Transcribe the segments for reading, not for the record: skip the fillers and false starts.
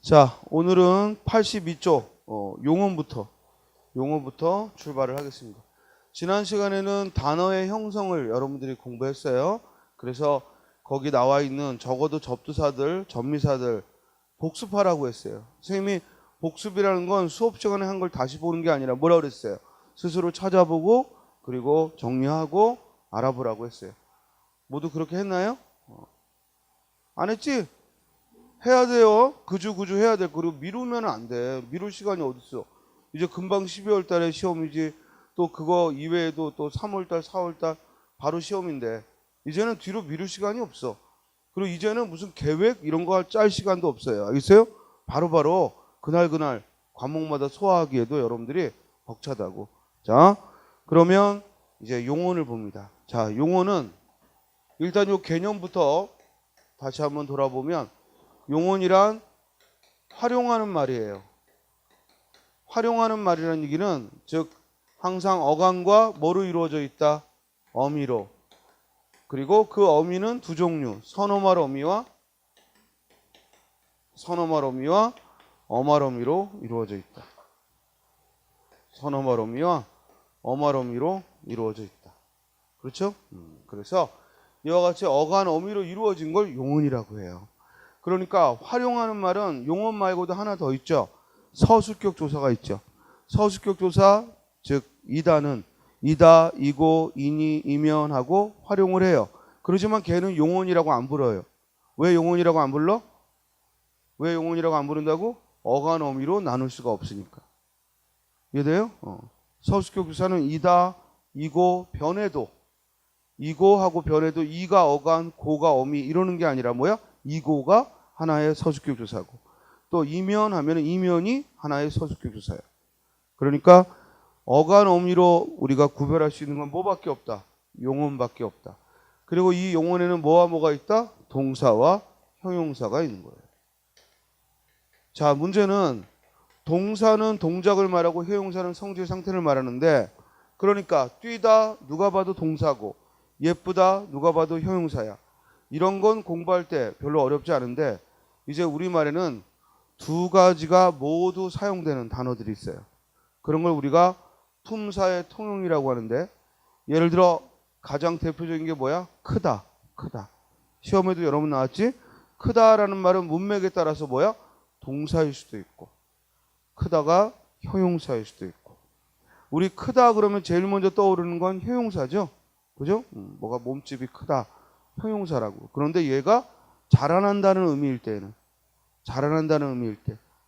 자, 오늘은 82쪽 용어부터 출발을 하겠습니다. 지난 시간에는 단어의 형성을 여러분들이 공부했어요. 그래서 거기 나와 있는 적어도 접두사들, 접미사들 복습하라고 했어요. 선생님이 복습이라는 건 수업 시간에 한 걸 다시 보는 게 아니라 뭐라고 그랬어요? 스스로 찾아보고 그리고 정리하고 알아보라고 했어요. 모두 그렇게 했나요? 안 했지? 해야 돼요. 그주 해야 돼. 그리고 미루면 안 돼. 미룰 시간이 어딨어. 이제 금방 12월 달에 시험이지. 또 그거 이외에도 또 3월 달, 4월 달 바로 시험인데 이제는 뒤로 미룰 시간이 없어. 그리고 이제는 무슨 계획 이런 거 짤 시간도 없어요. 알겠어요? 바로바로 그날 과목마다 소화하기에도 여러분들이 벅차다고. 자, 그러면 이제 용언을 봅니다. 자, 용언은 일단 요 개념부터 다시 한번 돌아보면 용언이란 활용하는 말이에요. 활용하는 말이라는 얘기는 즉 항상 어감과 뭐로 이루어져 있다? 어미로. 그리고 그 어미는 두 종류. 선어말 어미와 어말 어미로 이루어져 있다. 선어말 어미와 어말 어미로 이루어져 있다. 그렇죠? 그래서 이와 같이 어간 어미로 이루어진 걸 용언이라고 해요. 그러니까 활용하는 말은 용언 말고도 하나 더 있죠. 서술격 조사가 있죠. 서술격 조사 즉 이다는 이다, 이고, 이니, 이면하고 활용을 해요. 그러지만 걔는 용언이라고 안 불러요. 왜 용언이라고 안 불러? 왜 용언이라고 안 부른다고? 어간 어미로 나눌 수가 없으니까. 이해돼요? 서술격 조사는 이다, 이고, 변해도 이고하고 변해도 이가 어간, 고가 어미 이러는 게 아니라 뭐야? 이고가 하나의 서술격 조사고 또 이면 하면 이면이 하나의 서술격 조사예요. 그러니까 어간 어미로 우리가 구별할 수 있는 건 뭐밖에 없다? 용언밖에 없다. 그리고 이 용언에는 뭐와 뭐가 있다? 동사와 형용사가 있는 거예요. 자, 문제는 동사는 동작을 말하고 형용사는 성질 상태를 말하는데 그러니까 뛰다 누가 봐도 동사고 예쁘다 누가 봐도 형용사야. 이런 건 공부할 때 별로 어렵지 않은데 이제 우리말에는 두 가지가 모두 사용되는 단어들이 있어요. 그런 걸 우리가 품사의 통용이라고 하는데 예를 들어 가장 대표적인 게 뭐야? 크다. 시험에도 여러 번 나왔지? 크다라는 말은 문맥에 따라서 뭐야? 동사일 수도 있고 크다가 형용사일 수도 있고 우리 크다 그러면 제일 먼저 떠오르는 건 형용사죠. 그죠? 뭐가 몸집이 크다. 형용사라고. 그런데 얘가 자라난다는 의미일 때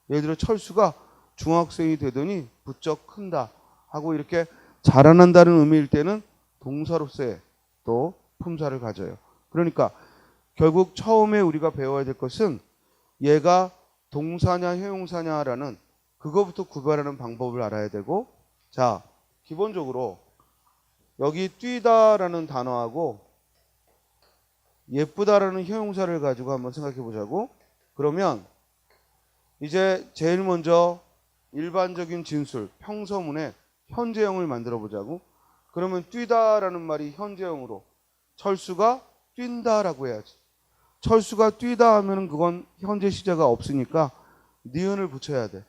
예를 들어 철수가 중학생이 되더니 부쩍 큰다 하고 이렇게 자라난다는 의미일 때는 동사로서의 또 품사를 가져요. 그러니까 결국 처음에 우리가 배워야 될 것은 얘가 동사냐 형용사냐라는 그거부터 구별하는 방법을 알아야 되고 자, 기본적으로 여기 뛰다라는 단어하고 예쁘다라는 형용사를 가지고 한번 생각해 보자고. 그러면 이제 제일 먼저 일반적인 진술, 평서문에 현재형을 만들어 보자고. 그러면 뛰다라는 말이 현재형으로 철수가 뛴다라고 해야지. 철수가 뛰다 하면은 그건 현재 시제가 없으니까 니은을 붙여야 돼.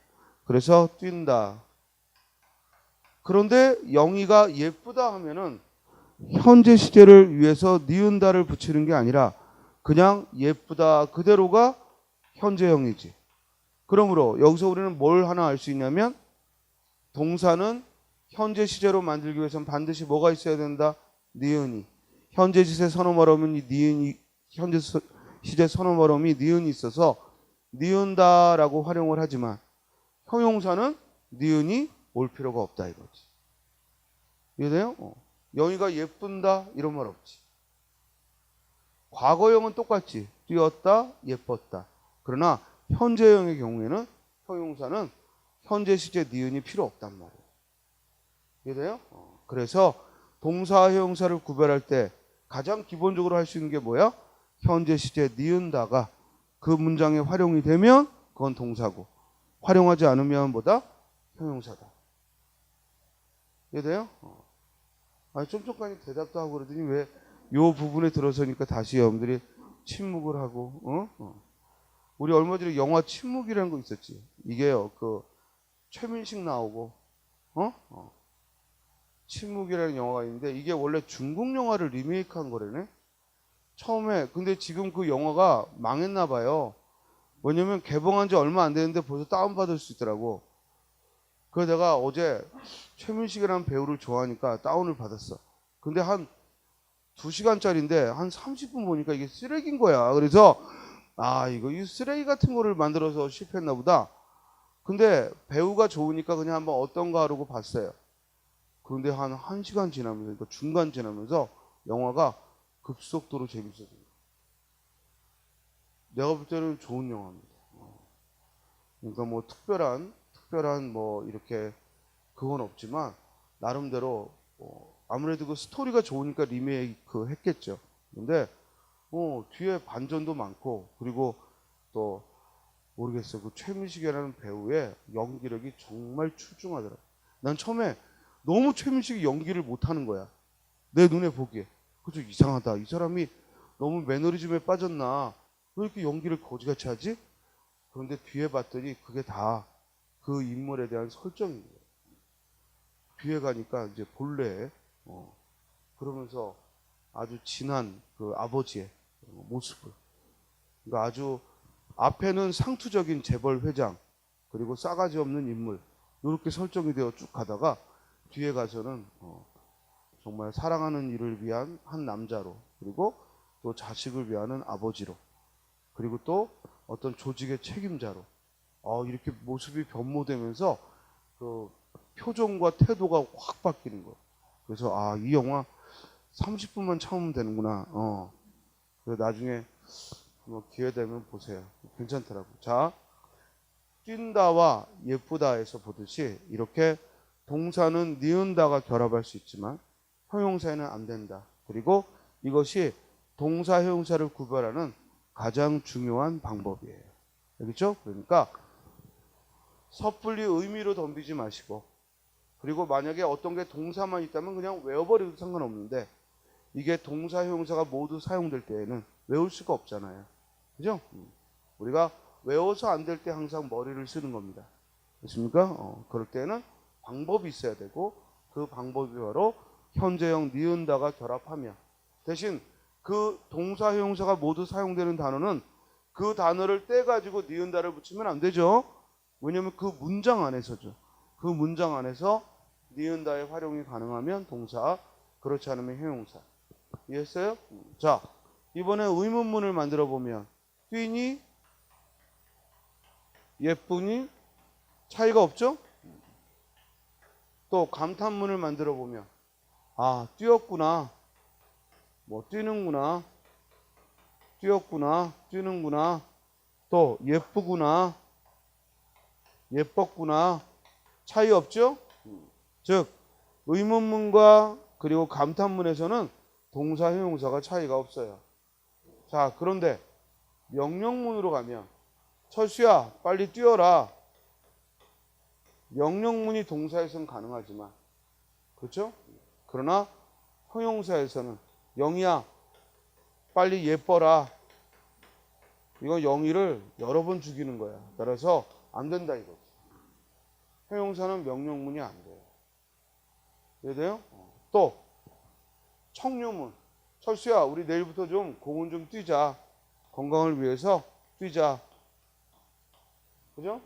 그래서 뛴다. 그런데 영희가 예쁘다 하면은 현재 시제를 위해서 니은다를 붙이는 게 아니라 그냥 예쁘다 그대로가 현재형이지. 그러므로 여기서 우리는 뭘 하나 알 수 있냐면 동사는 현재 시제로 만들기 위해서는 반드시 뭐가 있어야 된다? 니은이. 현재 시제 선어말음이 니은이 현재 시제 선어말음이 니은이 있어서 니은다라고 활용을 하지만 형용사는 니은이 올 필요가 없다 이거지. 이해돼요? 영희가 예쁜다 이런 말 없지. 과거형은 똑같지. 뛰었다, 예뻤다. 그러나 현재형의 경우에는 형용사는 현재 시제 니은이 필요 없단 말이에요. 이해돼요? 그래서 동사와 형용사를 구별할 때 가장 기본적으로 할 수 있는 게 뭐야? 현재 시제 니은다가 그 문장에 활용이 되면 그건 동사고 활용하지 않으면 뭐다? 형용사다. 이해돼요? 좀 전까지 대답도 하고 그러더니 왜 요 부분에 들어서니까 다시 여러분들이 침묵을 하고 우리 얼마 전에 영화 침묵이라는 거 있었지. 이게요, 그 최민식 나오고 침묵이라는 영화가 있는데 이게 원래 중국 영화를 리메이크한 거래네. 처음에. 근데 지금 그 영화가 망했나 봐요. 왜냐면 개봉한 지 얼마 안 됐는데 벌써 다운받을 수 있더라고. 그래서 내가 어제 최민식이라는 배우를 좋아하니까 다운을 받았어. 근데 한 2시간짜리인데 한 30분 보니까 이게 쓰레기인 거야. 그래서 이거 이 쓰레기 같은 거를 만들어서 실패했나 보다. 근데 배우가 좋으니까 그냥 한번 어떤가 하고 봤어요. 그런데 한 1시간 지나면서, 그러니까 중간 지나면서 영화가 급속도로 재밌어져요. 내가 볼 때는 좋은 영화입니다. 그러니까 뭐 특별한 뭐 이렇게 그건 없지만 나름대로 아무래도 그 스토리가 좋으니까 리메이크 했겠죠. 근데 뒤에 반전도 많고, 그리고 또 모르겠어요. 그 최민식이라는 배우의 연기력이 정말 출중하더라고요. 난 처음에 너무 최민식이 연기를 못하는 거야. 내 눈에 보기에. 그죠? 이상하다. 이 사람이 너무 매너리즘에 빠졌나? 왜 이렇게 연기를 거지같이 하지? 그런데 뒤에 봤더니 그게 다 그 인물에 대한 설정인 거예요. 뒤에 가니까 이제 본래 그러면서 아주 진한 그 아버지의 모습을, 그러니까 아주 앞에는 상투적인 재벌 회장, 그리고 싸가지 없는 인물, 이렇게 설정이 되어 쭉 가다가 뒤에 가서는 정말 사랑하는 이를 위한 한 남자로, 그리고 또 자식을 위하는 아버지로, 그리고 또 어떤 조직의 책임자로 이렇게 모습이 변모되면서 그 표정과 태도가 확 바뀌는 거예요. 그래서 이 영화 30분만 참으면 되는구나. 그래서 나중에 뭐 기회 되면 보세요. 괜찮더라고. 자, 뛴다와 예쁘다에서 보듯이 이렇게 동사는 니은다가 결합할 수 있지만 형용사에는 안 된다. 그리고 이것이 동사 형용사를 구별하는 가장 중요한 방법이에요. 알겠죠? 그러니까 섣불리 의미로 덤비지 마시고, 그리고 만약에 어떤 게 동사만 있다면 그냥 외워버려도 상관없는데, 이게 동사 형용사가 모두 사용될 때에는 외울 수가 없잖아요. 그죠? 우리가 외워서 안 될 때 항상 머리를 쓰는 겁니다. 됐습니까? 그럴 때는 방법이 있어야 되고, 그 방법이 바로 현재형 니은다가 결합하며, 대신 그 동사 형용사가 모두 사용되는 단어는 그 단어를 떼가지고 니은다를 붙이면 안 되죠. 왜냐면 그 문장 안에서죠. 그 문장 안에서 니은다의 활용이 가능하면 동사, 그렇지 않으면 형용사. 이해했어요? 자, 이번에 의문문을 만들어 보면 뛰니? 예쁘니? 차이가 없죠? 또 감탄문을 만들어 보면 뛰었구나. 뭐 뛰는구나. 뛰었구나. 뛰는구나. 또 예쁘구나. 예뻤구나. 차이 없죠? 즉 의문문과 그리고 감탄문에서는 동사 형용사가 차이가 없어요. 자, 그런데 명령문으로 가면 철수야 빨리 뛰어라. 명령문이 동사에서는 가능하지만, 그렇죠? 그러나 형용사에서는 영희야 빨리 예뻐라. 이거 영희를 여러 번 죽이는 거야. 따라서 안 된다 이거지. 형용사는 명령문이 안 돼요. 이해돼요? 또 청유문. 철수야 우리 내일부터 좀 공원 좀 뛰자. 건강을 위해서 뛰자. 그죠?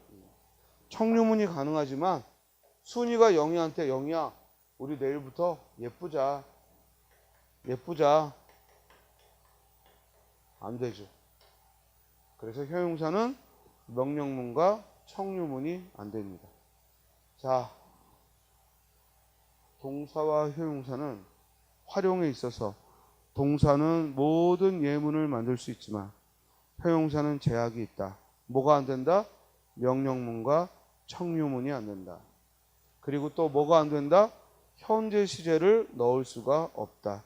청유문이 가능하지만 순이가 영희한테 영희야 우리 내일부터 예쁘자. 예쁘자. 안 되죠. 그래서 형용사는 명령문과 청유문이 안 됩니다. 자, 동사와 형용사는 활용에 있어서 동사는 모든 예문을 만들 수 있지만 형용사는 제약이 있다. 뭐가 안 된다? 명령문과 청유문이 안 된다. 그리고 또 뭐가 안 된다? 현재 시제를 넣을 수가 없다.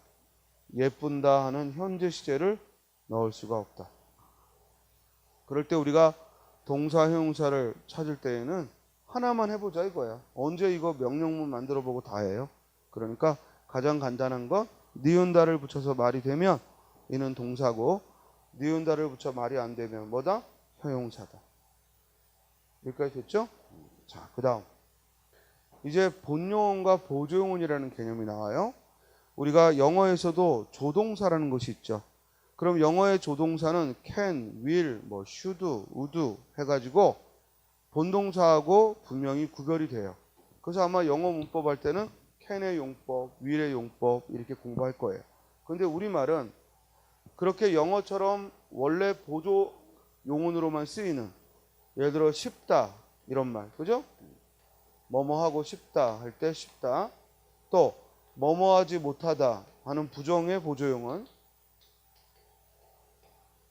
예쁜다 하는 현재 시제를 넣을 수가 없다. 그럴 때 우리가 동사 형용사를 찾을 때에는 하나만 해보자 이거야. 언제 이거 명령문 만들어 보고 다 해요? 그러니까 가장 간단한 건 니은다를 붙여서 말이 되면 이는 동사고, 니은다를 붙여 말이 안 되면 뭐다? 형용사다. 여기까지 됐죠? 자, 그 다음 이제 본용어과 보조용어이라는 개념이 나와요. 우리가 영어에서도 조동사라는 것이 있죠. 그럼 영어의 조동사는 can, will, should, would 해가지고 본동사하고 분명히 구별이 돼요. 그래서 아마 영어 문법 할 때는 can의 용법, will의 용법 이렇게 공부할 거예요. 근데 우리말은 그렇게 영어처럼 원래 보조 용언으로만 쓰이는, 예를 들어 쉽다 이런 말, 그죠? 뭐뭐 하고 싶다 할 때 쉽다. 또 뭐뭐 하지 못하다 하는 부정의 보조 용언.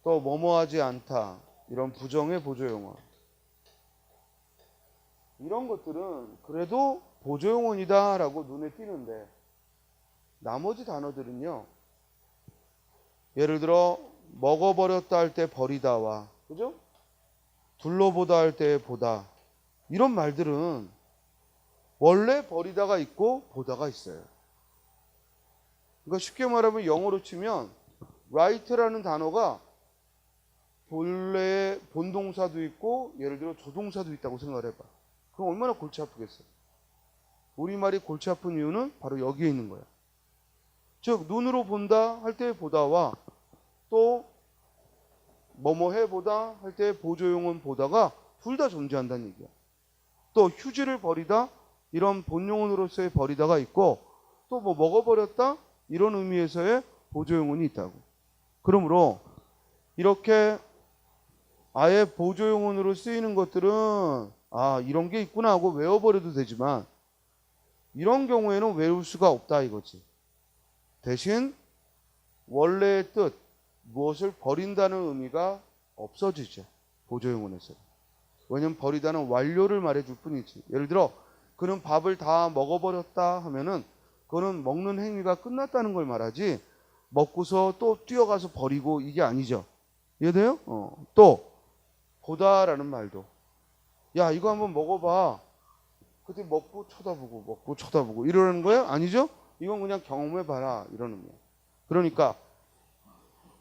또 뭐뭐 하지 않다 이런 부정의 보조 용언. 이런 것들은 그래도 보조 용언이다라고 눈에 띄는데 나머지 단어들은요. 예를 들어 먹어버렸다 할 때 버리다와, 그죠? 둘러보다 할 때 보다, 이런 말들은 원래 버리다가 있고 보다가 있어요. 그러니까 쉽게 말하면 영어로 치면 write라는 단어가 본래의 본동사도 있고 예를 들어 조동사도 있다고 생각을 해봐. 그럼 얼마나 골치 아프겠어요. 우리말이 골치 아픈 이유는 바로 여기에 있는 거야. 즉 눈으로 본다 할 때 보다와 또 뭐뭐 해보다 할 때 보조용은 보다가 둘 다 존재한다는 얘기야. 또 휴지를 버리다 이런 본용어로서의 버리다가 있고 또 뭐 먹어버렸다 이런 의미에서의 보조용어이 있다고. 그러므로 이렇게 아예 보조용어로 쓰이는 것들은 아 이런 게 있구나 하고 외워버려도 되지만 이런 경우에는 외울 수가 없다 이거지. 대신 원래의 뜻 무엇을 버린다는 의미가 없어지죠. 보조용어에서. 왜냐면 버리다는 완료를 말해줄 뿐이지. 예를 들어 그는 밥을 다 먹어버렸다 하면은 그거는 먹는 행위가 끝났다는 걸 말하지 먹고서 또 뛰어가서 버리고 이게 아니죠. 이해돼요? 또 보다라는 말도 야 이거 한번 먹어봐. 그때 먹고 쳐다보고 이러는 거예요? 아니죠? 이건 그냥 경험해봐라 이런 의미야. 그러니까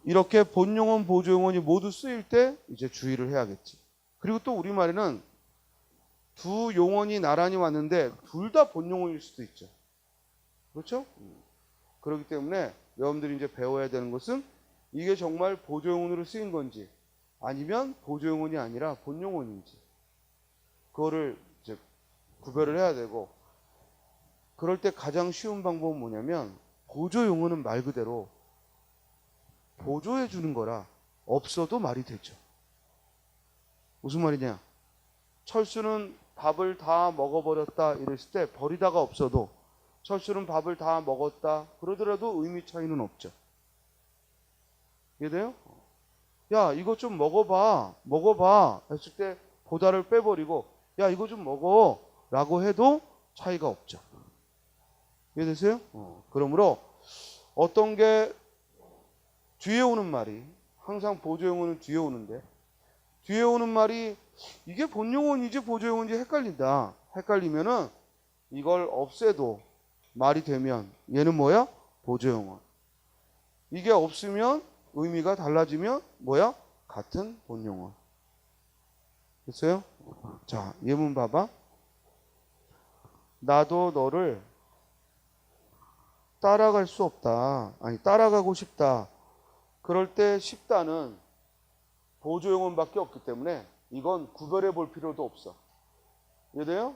이렇게 본용언, 보조용언이 모두 쓰일 때 이제 주의를 해야겠지. 그리고 또 우리말에는 두 용언이 나란히 왔는데 둘 다 본용언일 수도 있죠. 그렇죠? 그렇기 때문에 여러분들이 이제 배워야 되는 것은 이게 정말 보조용언으로 쓰인 건지 아니면 보조용언이 아니라 본용언인지 그거를 이제 구별을 해야 되고 그럴 때 가장 쉬운 방법은 뭐냐면 보조용언은 말 그대로 보조해 주는 거라 없어도 말이 되죠. 무슨 말이냐? 철수는 밥을 다 먹어버렸다 이랬을 때 버리다가 없어도 철수는 밥을 다 먹었다 그러더라도 의미 차이는 없죠. 이해돼요? 야 이거 좀 먹어봐 했을 때 보다를 빼버리고 야 이거 좀 먹어 라고 해도 차이가 없죠. 이해되세요? 그러므로 어떤 게 뒤에 오는 말이 항상 보조용어는 뒤에 오는데 뒤에 오는 말이 이게 본용어인지 보조용어인지 헷갈린다. 헷갈리면은 이걸 없애도 말이 되면 얘는 뭐야? 보조용어. 이게 없으면 의미가 달라지면 뭐야? 같은 본용어. 됐어요? 자, 예문 봐봐. 나도 너를 따라갈 수 없다. 아니 따라가고 싶다. 그럴 때 싶다는 보조용어밖에 없기 때문에 이건 구별해 볼 필요도 없어. 이해돼요?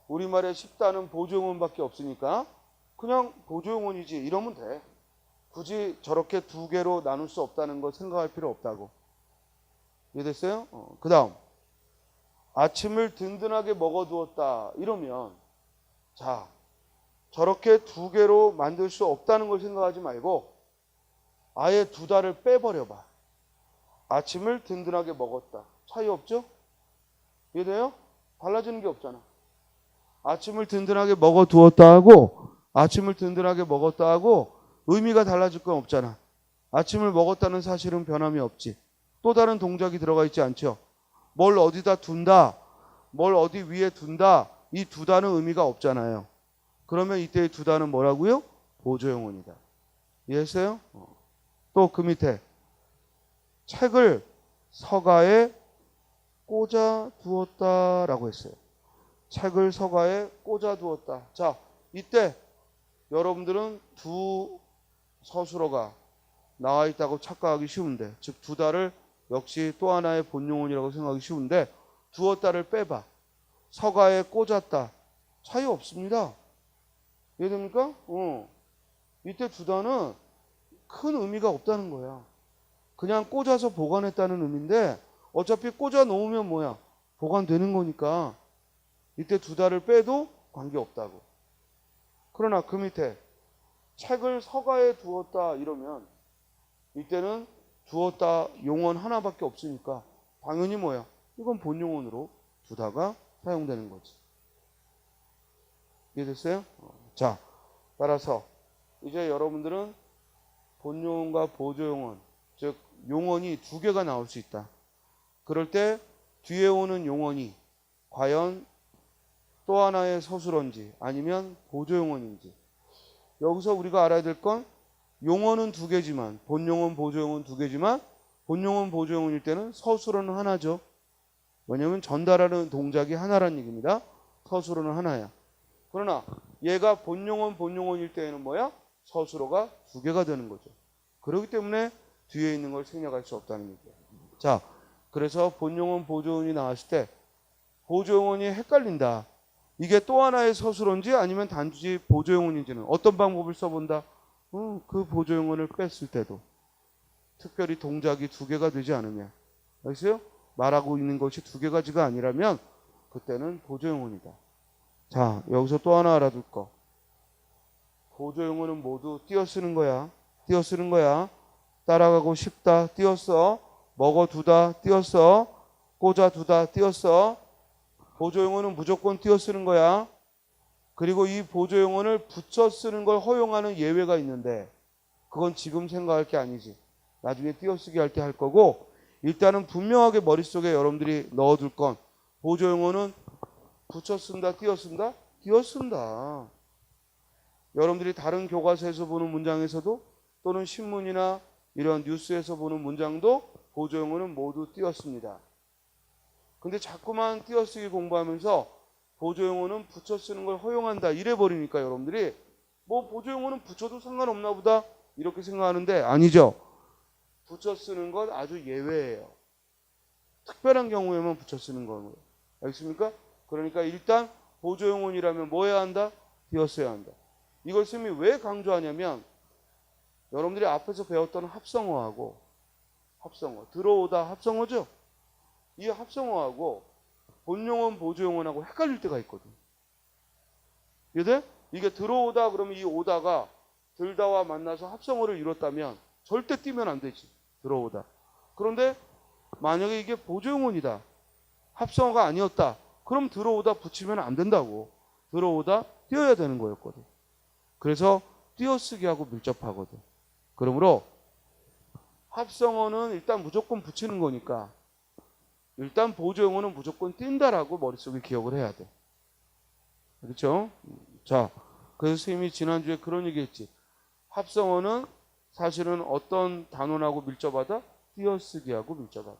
우리말에 싶다는 보조용어밖에 없으니까 그냥 보조용어이지 이러면 돼. 굳이 저렇게 두 개로 나눌 수 없다는 거 생각할 필요 없다고. 이해됐어요? 그 다음 아침을 든든하게 먹어두었다 이러면 자 저렇게 두 개로 만들 수 없다는 걸 생각하지 말고 아예 두 달을 빼버려봐. 아침을 든든하게 먹었다. 차이 없죠? 이해돼요? 달라지는 게 없잖아. 아침을 든든하게 먹어두었다 하고 아침을 든든하게 먹었다 하고 의미가 달라질 건 없잖아. 아침을 먹었다는 사실은 변함이 없지. 또 다른 동작이 들어가 있지 않죠. 뭘 어디다 둔다, 뭘 어디 위에 둔다 이 두 단은 의미가 없잖아요. 그러면 이때의 두 단은 뭐라고요? 보조용어이다. 이해했어요? 또 그 밑에 책을 서가에 꽂아 두었다라고 했어요. 책을 서가에 꽂아 두었다. 자, 이때 여러분들은 두 서술어가 나와 있다고 착각하기 쉬운데, 즉 두다를 역시 또 하나의 본용언이라고 생각하기 쉬운데, 두었다를 빼봐. 서가에 꽂았다. 차이 없습니다. 이해됩니까? 이때 두다는 큰 의미가 없다는 거야. 그냥 꽂아서 보관했다는 의미인데 어차피 꽂아 놓으면 뭐야? 보관되는 거니까 이때 두다를 빼도 관계없다고. 그러나 그 밑에 책을 서가에 두었다 이러면 이때는 두었다 용언 하나밖에 없으니까 당연히 뭐야? 이건 본용언으로 두다가 사용되는 거지. 이해됐어요? 자, 따라서 이제 여러분들은 본용언과 보조용언, 즉 용언이 두 개가 나올 수 있다. 그럴 때 뒤에 오는 용언이 과연 또 하나의 서술어인지 아니면 보조용언인지. 여기서 우리가 알아야 될 건 용언은 두 개지만, 본용언, 보조용언 두 개지만 본용언, 보조용언일 때는 서술어는 하나죠. 왜냐하면 전달하는 동작이 하나란 얘기입니다. 서술어는 하나야. 그러나 얘가 본용언, 본용언일 때에는 뭐야? 서술어가 두 개가 되는 거죠. 그렇기 때문에 뒤에 있는 걸 생략할 수 없다는 얘기예요. 자, 그래서 본용언, 보조용언이 나왔을 때 보조용언이 헷갈린다. 이게 또 하나의 서술어인지 아니면 단지 보조용언인지는 어떤 방법을 써본다? 그 보조용언을 뺐을 때도 특별히 동작이 두 개가 되지 않으면, 알겠어요? 말하고 있는 것이 두 개 가지가 아니라면 그때는 보조용언이다. 자, 여기서 또 하나 알아둘 거. 보조용언은 모두 띄어쓰는 거야. 띄어쓰는 거야. 따라가고 싶다. 띄었어. 먹어두다. 띄었어. 꽂아두다. 띄었어. 보조용언은 무조건 띄어쓰는 거야. 그리고 이 보조용언을 붙여 쓰는 걸 허용하는 예외가 있는데 그건 지금 생각할 게 아니지. 나중에 띄어쓰기 할 때 할 거고, 일단은 분명하게 머릿속에 여러분들이 넣어둘 건 보조용언은 붙여 쓴다, 띄어 쓴다? 띄어 쓴다. 여러분들이 다른 교과서에서 보는 문장에서도 또는 신문이나 이런 뉴스에서 보는 문장도 보조용언은 모두 띄었습니다. 근데 자꾸만 띄어쓰기 공부하면서 보조용언은 붙여 쓰는 걸 허용한다 이래 버리니까 여러분들이 뭐 보조용언은 붙여도 상관없나 보다 이렇게 생각하는데 아니죠. 붙여 쓰는 건 아주 예외예요. 특별한 경우에만 붙여 쓰는 거예요. 알겠습니까? 그러니까 일단 보조용언이라면 뭐 해야 한다? 띄었어야 한다. 이걸 쌤이 왜 강조하냐면 여러분들이 앞에서 배웠던 합성어하고 합성어, 들어오다 합성어죠? 이 합성어하고 본용언, 보조용언하고 헷갈릴 때가 있거든. 이해돼? 이게 들어오다 그러면 이 오다가 들다와 만나서 합성어를 이뤘다면 절대 띄면 안 되지. 들어오다. 그런데 만약에 이게 보조용언이다. 합성어가 아니었다. 그럼 들어오다 붙이면 안 된다고. 들어오다 띄어야 되는 거였거든. 그래서 띄어쓰기하고 밀접하거든. 그러므로 합성어는 일단 무조건 붙이는 거니까 일단 보조용어는 무조건 띈다라고 머릿속에 기억을 해야 돼. 그렇죠? 자, 그래서 선생님이 지난주에 그런 얘기 했지. 합성어는 사실은 어떤 단원하고 밀접하다? 띄어쓰기하고 밀접하다.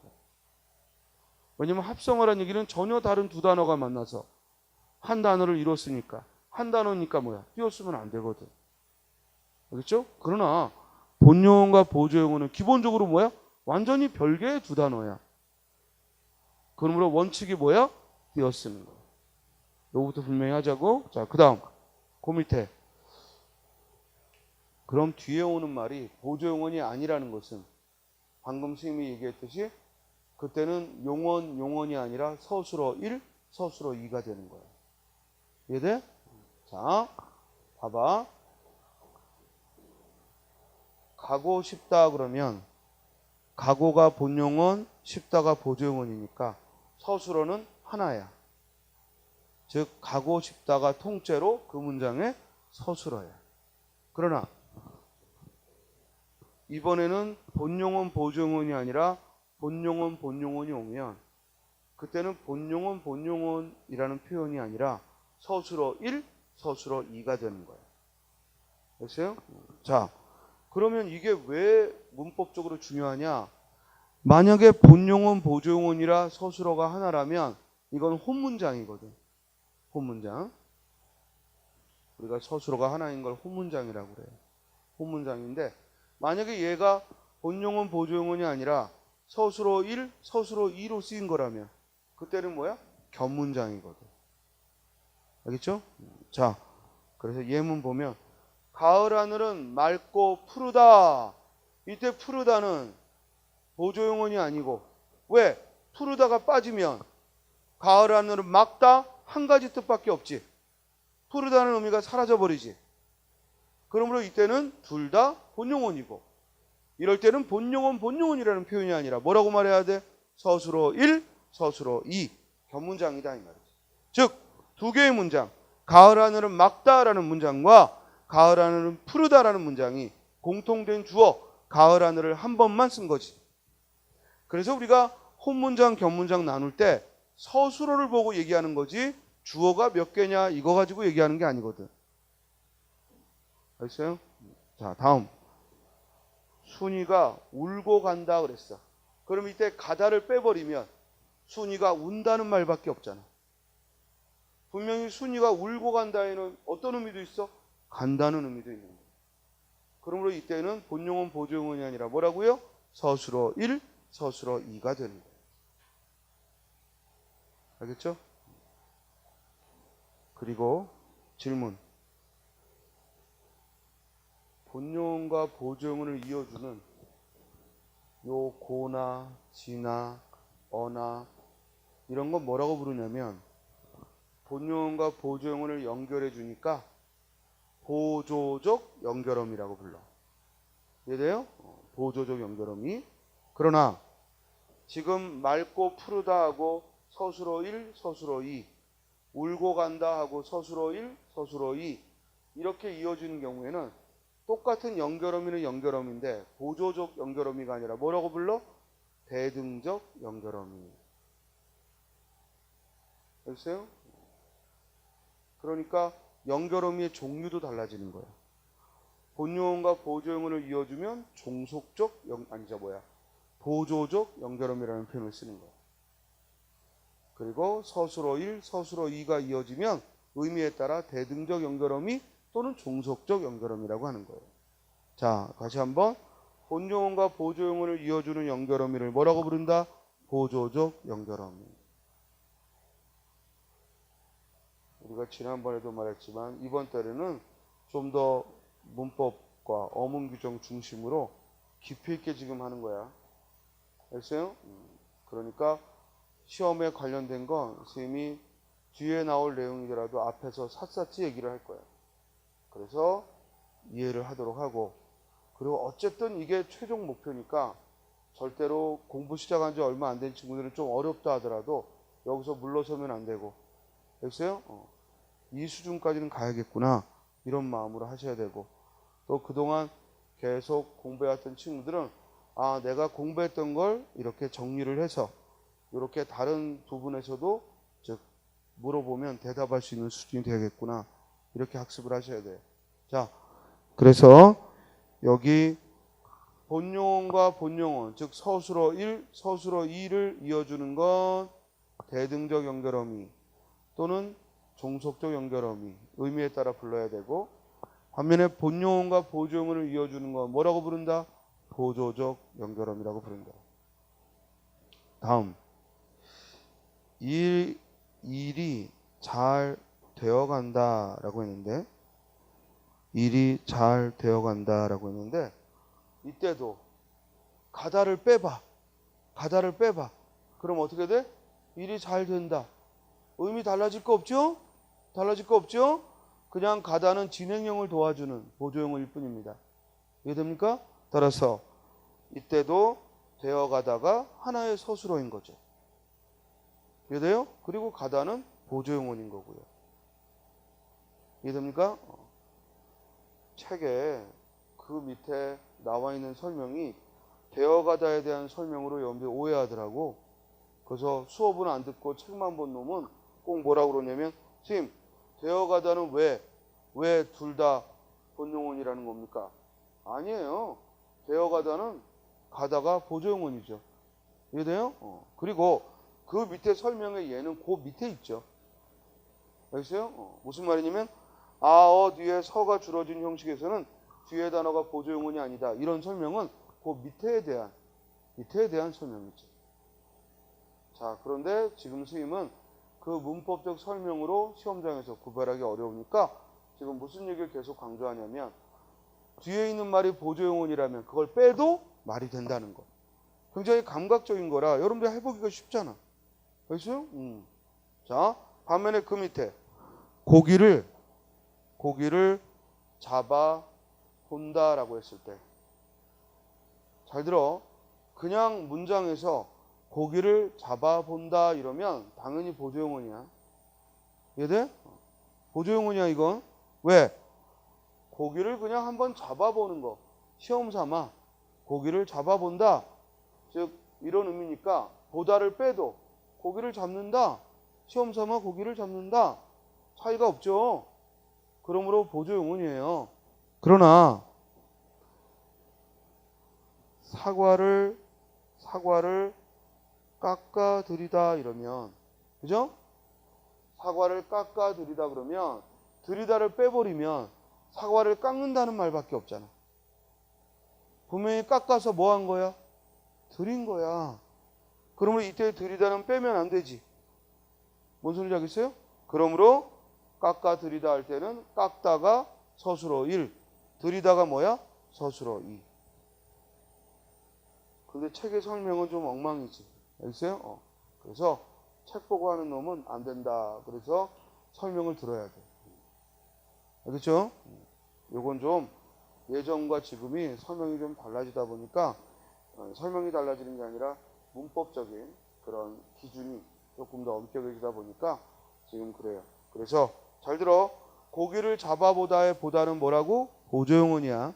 왜냐면 합성어라는 얘기는 전혀 다른 두 단어가 만나서 한 단어를 이뤘으니까 한 단어니까 뭐야? 띄어쓰면 안 되거든. 그렇죠? 그러나 본용어과 보조용어는 기본적으로 뭐야? 완전히 별개의 두 단어야. 그러므로 원칙이 뭐야? 띄어쓰는 거. 요거부터 분명히 하자고. 자, 그 다음 그 밑에 그럼 뒤에 오는 말이 보조용언이 아니라는 것은 방금 선생님이 얘기했듯이 그때는 용언이 아니라 서술어 1, 서술어 2가 되는 거야. 이해돼? 자, 봐봐. 가고 싶다 그러면 가고가 본용언, 싶다가 보조용언이니까 서술어는 하나야. 즉 가고 싶다가 통째로 그 문장의 서술어야. 그러나 이번에는 본용언, 보조용언이 아니라 본용언, 본용언이 오면 그때는 본용언, 본용언이라는 표현이 아니라 서술어 1, 서술어 2가 되는 거야. 됐어요? 자, 그러면 이게 왜 문법적으로 중요하냐? 만약에 본용은 보조용언이라 서술어가 하나라면 이건 혼문장이거든. 혼문장. 우리가 서술어가 하나인 걸 혼문장이라고 그래요. 혼문장인데 만약에 얘가 본용은 보조용언이 아니라 서술어 1, 서술어 2로 쓰인 거라면 그때는 뭐야? 견문장이거든. 알겠죠? 자, 그래서 예문 보면 가을 하늘은 맑고 푸르다. 이때 푸르다는 보조용언이 아니고 왜? 푸르다가 빠지면 가을 하늘은 맑다 한 가지 뜻밖에 없지. 푸르다는 의미가 사라져버리지. 그러므로 이때는 둘 다 본용언이고 이럴 때는 본용언이라는 표현이 아니라 뭐라고 말해야 돼? 서술어 1, 서술어 2 견문장이다 이 말이지. 즉 두 개의 문장 가을 하늘은 맑다라는 문장과 가을 하늘은 푸르다라는 문장이 공통된 주어 가을 하늘을 한 번만 쓴 거지. 그래서 우리가 혼문장, 견문장 나눌 때 서술어를 보고 얘기하는 거지 주어가 몇 개냐 이거 가지고 얘기하는 게 아니거든. 알겠어요? 자, 다음. 순이가 울고 간다 그랬어. 그럼 이때 가다를 빼버리면 순이가 운다는 말밖에 없잖아. 분명히 순이가 울고 간다에는 어떤 의미도 있어? 간다는 의미도 있는 거야. 그러므로 이때는 본용은 보조용언이 아니라 뭐라고요? 서술어 1, 서술어 2가 되는 거예요. 알겠죠? 그리고 질문. 본용과 보조용언을 이어주는 요 고나 지나 어나 이런 건 뭐라고 부르냐면 본용과 보조용언을 연결해 주니까 보조적 연결음이라고 불러. 이해돼요? 보조적 연결음이. 그러나 지금 맑고 푸르다 하고 서술어 1, 서술어 2 울고 간다 하고 서술어 1, 서술어 2 이렇게 이어지는 경우에는 똑같은 연결어미는 연결어미인데 보조적 연결어미가 아니라 뭐라고 불러? 대등적 연결어미. 알겠어요? 그러니까 연결어미의 종류도 달라지는 거예요. 본용언과 보조용언을 이어주면 종속적 보조적 연결어미라는 표현을 쓰는 거예요. 그리고 서술어 1, 서술어 2가 이어지면 의미에 따라 대등적 연결어미 또는 종속적 연결어미라고 하는 거예요. 자, 다시 한번 본용언과 보조용언을 이어주는 연결어미를 뭐라고 부른다? 보조적 연결어미. 우리가 지난번에도 말했지만 이번 달에는 좀 더 문법과 어문 규정 중심으로 깊이 있게 지금 하는 거야. 알겠어요? 그러니까 시험에 관련된 건 선생님이 뒤에 나올 내용이더라도 앞에서 샅샅이 얘기를 할 거야. 그래서 이해를 하도록 하고 그리고 어쨌든 이게 최종 목표니까 절대로 공부 시작한 지 얼마 안 된 친구들은 좀 어렵다 하더라도 여기서 물러서면 안 되고 알겠어요? 이 수준까지는 가야겠구나 이런 마음으로 하셔야 되고 또 그동안 계속 공부해왔던 친구들은 아 내가 공부했던 걸 이렇게 정리를 해서 이렇게 다른 부분에서도 즉 물어보면 대답할 수 있는 수준이 되겠구나 이렇게 학습을 하셔야 돼요. 자, 그래서 여기 본용언과 본용언 즉 서술어 1, 서술어 2를 이어주는 건 대등적 연결어미 또는 종속적 연결어미 의미에 따라 불러야 되고 반면에 본용언과 보조용언을 이어주는 건 뭐라고 부른다? 보조적 연결어미라고 부른다. 다음 일이 잘 되어간다 라고 했는데 일이 잘 되어간다 라고 했는데 이때도 가다를 빼봐. 그럼 어떻게 돼? 일이 잘 된다. 의미 달라질 거 없죠? 그냥 가다는 진행형을 도와주는 보조용어일 뿐입니다. 이해됩니까? 따라서 이때도 되어가다가 하나의 서술어인 거죠. 이해돼요? 그리고 가다는 보조용어인 거고요. 이해됩니까? 책에 그 밑에 나와 있는 설명이 되어가다에 대한 설명으로 여러분들이 오해하더라고. 그래서 수업은 안 듣고 책만 본 놈은 꼭 뭐라고 그러냐면 선생님 되어가다는 왜 둘 다 본용어이라는 겁니까? 아니에요. 되어가다는 가다가 보조용어이죠. 이해돼요? 그리고 그 밑에 설명에 얘는 그 밑에 있죠. 알겠어요? 무슨 말이냐면 아어 뒤에 서가 줄어진 형식에서는 뒤에 단어가 보조용언이 아니다. 이런 설명은 그 밑에에 대한 설명이죠. 자, 그런데 지금 스님은 그 문법적 설명으로 시험장에서 구별하기 어려우니까 지금 무슨 얘기를 계속 강조하냐면 뒤에 있는 말이 보조용언이라면 그걸 빼도 말이 된다는 거. 굉장히 감각적인 거라 여러분들 해보기가 쉽잖아. 알겠어요? 자, 반면에 그 밑에 고기를 잡아 본다라고 했을 때 잘 들어. 그냥 문장에서 고기를 잡아 본다 이러면 당연히 보조용언이야. 이해돼? 보조용언이야 이건. 왜? 고기를 그냥 한번 잡아보는 거. 시험 삼아 고기를 잡아본다. 즉 이런 의미니까 보다를 빼도 고기를 잡는다. 시험 삼아 고기를 잡는다. 차이가 없죠. 그러므로 보조용언이에요. 그러나 사과를 깎아들이다 이러면, 그죠? 사과를 깎아들이다 그러면 들이다를 빼버리면 사과를 깎는다는 말밖에 없잖아. 분명히 깎아서 뭐 한 거야? 들인 거야. 그러므로 이때 들이다는 빼면 안 되지. 뭔 소리인지 알겠어요? 그러므로 깎아들이다 할 때는 깎다가 서술어 1, 들이다가 뭐야? 서술어 2. 근데 책의 설명은 좀 엉망이지. 알겠어요? 그래서 책 보고 하는 놈은 안 된다. 그래서 설명을 들어야 돼. 알겠죠? 요건 좀 예전과 지금이 설명이 좀 달라지다 보니까 설명이 달라지는 게 아니라 문법적인 그런 기준이 조금 더 엄격해지다 보니까 지금 그래요. 그래서 잘 들어. 고기를 잡아보다의 보다는 뭐라고? 보조용언이야.